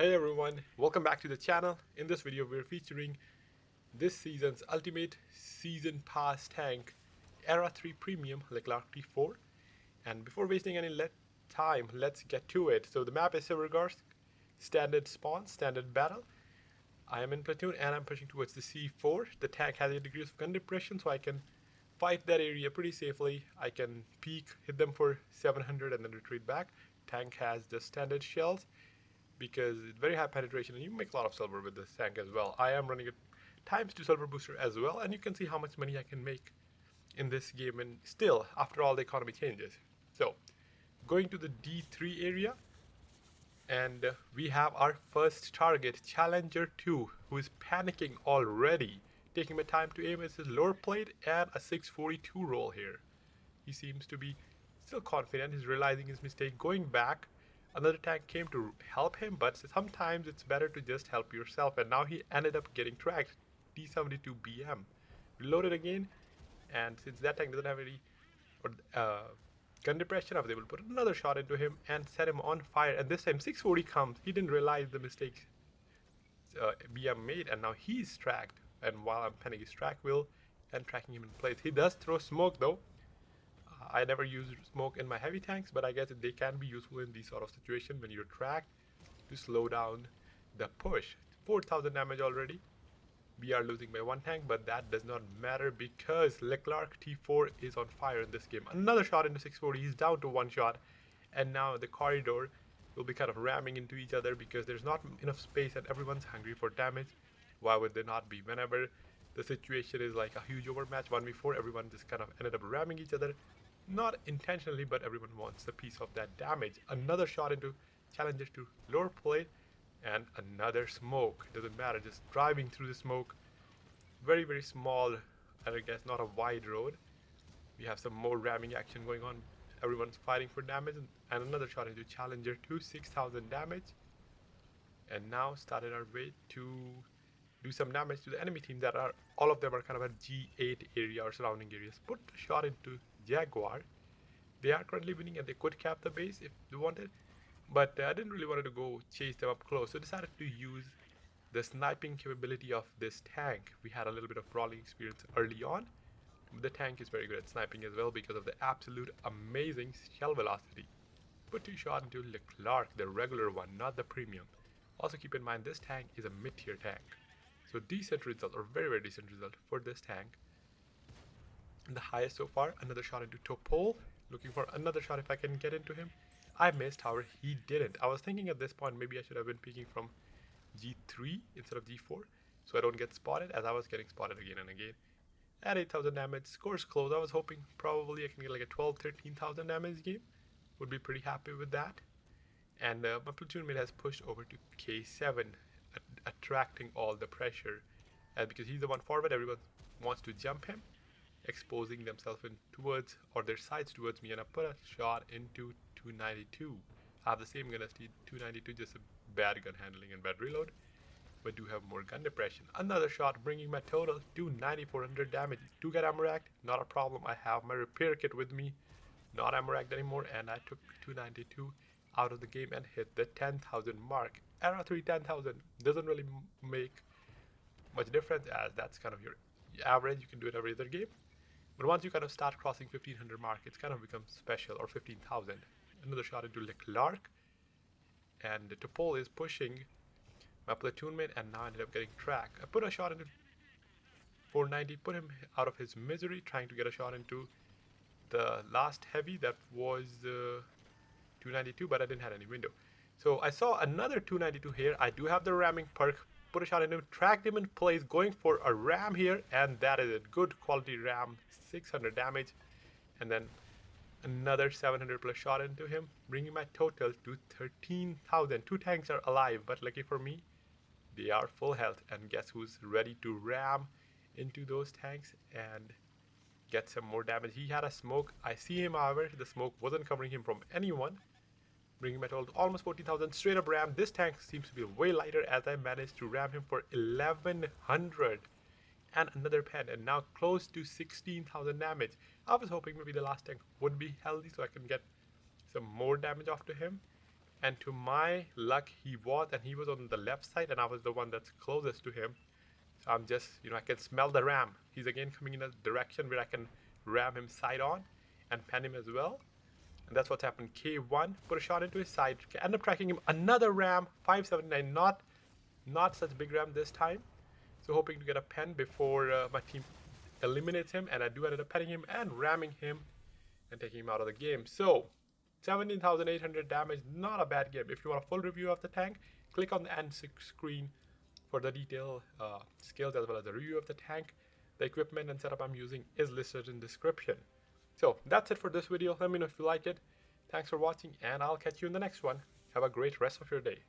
Hey everyone, welcome back to the channel. In this video we're featuring this season's ultimate season pass tank Era 3 Premium Leclerc T4. And before wasting any time, let's get to it. So the map is Silvergarth, standard spawn, standard battle. I am in platoon and I'm pushing towards the C4. The tank has 8 degrees of gun depression, so I can fight that area pretty safely. I can peek, hit them for 700 and then retreat back. Tank has the standard shells because it's very high penetration and you make a lot of silver with this tank as well. I am running a ×2 silver booster as well, and you can see how much money I can make in this game, and still after all the economy changes. So going to the D3 area, and we have our first target, Challenger 2, who is panicking already, taking my time to aim. It's his lower plate and a 642 roll here. He seems to be still confident. He's realizing his mistake, going back. Another tank came to help him, but sometimes it's better to just help yourself, and now he ended up getting tracked. T72 BM. Reloaded again, and since that tank doesn't have any gun depression, I was able to put another shot into him and set him on fire. And this time 640 comes. He didn't realize the mistake BM made, and now he's tracked. And while I'm penning his track wheel and tracking him in place, he does throw smoke though. I never use smoke in my heavy tanks, but I guess they can be useful in these sort of situations when you're tracked to slow down the push. 4,000 damage already. We are losing by one tank, but that does not matter because Leclerc T4 is on fire in this game. Another shot into 640, he's down to one shot, and now the corridor will be kind of ramming into each other because there's not enough space and everyone's hungry for damage. Why would they not be? Whenever the situation is like a huge overmatch 1v4, everyone just kind of ended up ramming each other. Not intentionally, but everyone wants a piece of that damage. Another shot into Challenger to lower plate, and another smoke. Doesn't matter, just driving through the smoke. Very, very small, and I guess not a wide road. We have some more ramming action going on. Everyone's fighting for damage, and another shot into Challenger to 6,000 damage. And now started our way to do some damage to the enemy team that are, all of them are kind of a G8 area or surrounding areas. Put a shot into Jaguar. They are currently winning and they could cap the base if they wanted, but I didn't really want to go chase them up close, so decided to use the sniping capability of this tank. We had a little bit of brawling experience early on. The tank is very good at sniping as well because of the absolute amazing shell velocity. Put 2 shot into Leclerc, the regular one, not the premium. Also keep in mind this tank is a mid-tier tank. So decent result, or very, very decent result for this tank. And the highest so far. Another shot into Topol. Looking for another shot if I can get into him. I missed, however, he didn't. I was thinking at this point maybe I should have been peeking from G3 instead of G4, so I don't get spotted, as I was getting spotted again and again. At 8,000 damage, scores close. I was hoping probably I can get like a 12-13,000 damage game. Would be pretty happy with that. And my platoon mate has pushed over to K7, attracting all the pressure, because he's the one forward. Everyone wants to jump him, exposing themselves in towards, or their sides towards me, and I put a shot into 292. I have the same gun as 292, just a bad gun handling and bad reload, but do have more gun depression. Another shot, bringing my total to 9,400 damage. Do get ammo racked, not a problem. I have my repair kit with me, not ammo racked anymore, and I took 292 out of the game and hit the 10,000 mark. Era 3 10,000 doesn't really make much difference, as that's kind of your average. You can do it every other game, but once you kind of start crossing 1,500 mark, it's kind of becomes special, or 15,000. Another shot into Leclerc, and Topol is pushing my platoon mate, and now I ended up getting tracked. I put a shot into 490, put him out of his misery, trying to get a shot into the last heavy that was 292, but I didn't have any window. So I saw another 292 here. I do have the ramming perk. Put a shot into him, tracked him in place, going for a ram here, and that is a good quality ram, 600 damage, and then another 700 plus shot into him, bringing my total to 13,000. 2 tanks are alive, but lucky for me, they are full health, and guess who's ready to ram into those tanks and get some more damage. He had a smoke. I see him, however, the smoke wasn't covering him from anyone, bringing my total to almost 14,000. Straight up ram. This tank seems to be way lighter, as I managed to ram him for 1,100 and another pen, and now close to 16,000 damage. I was hoping maybe the last tank would be healthy so I can get some more damage off to him, and to my luck he was, and he was on the left side and I was the one that's closest to him. So I'm just, I can smell the ram. He's again coming in a direction where I can ram him side on and pen him as well. And that's what's happened. K1 put a shot into his side, end up tracking him. Another ram, 579, not such big ram this time. So hoping to get a pen before my team eliminates him, and I do end up penning him and ramming him and taking him out of the game. So 17,800 damage, not a bad game. If you want a full review of the tank, click on the end screen for the detailed skills as well as the review of the tank. The equipment and setup I'm using is listed in the description. So that's it for this video. Let me know if you like it. Thanks for watching, and I'll catch you in the next one. Have a great rest of your day.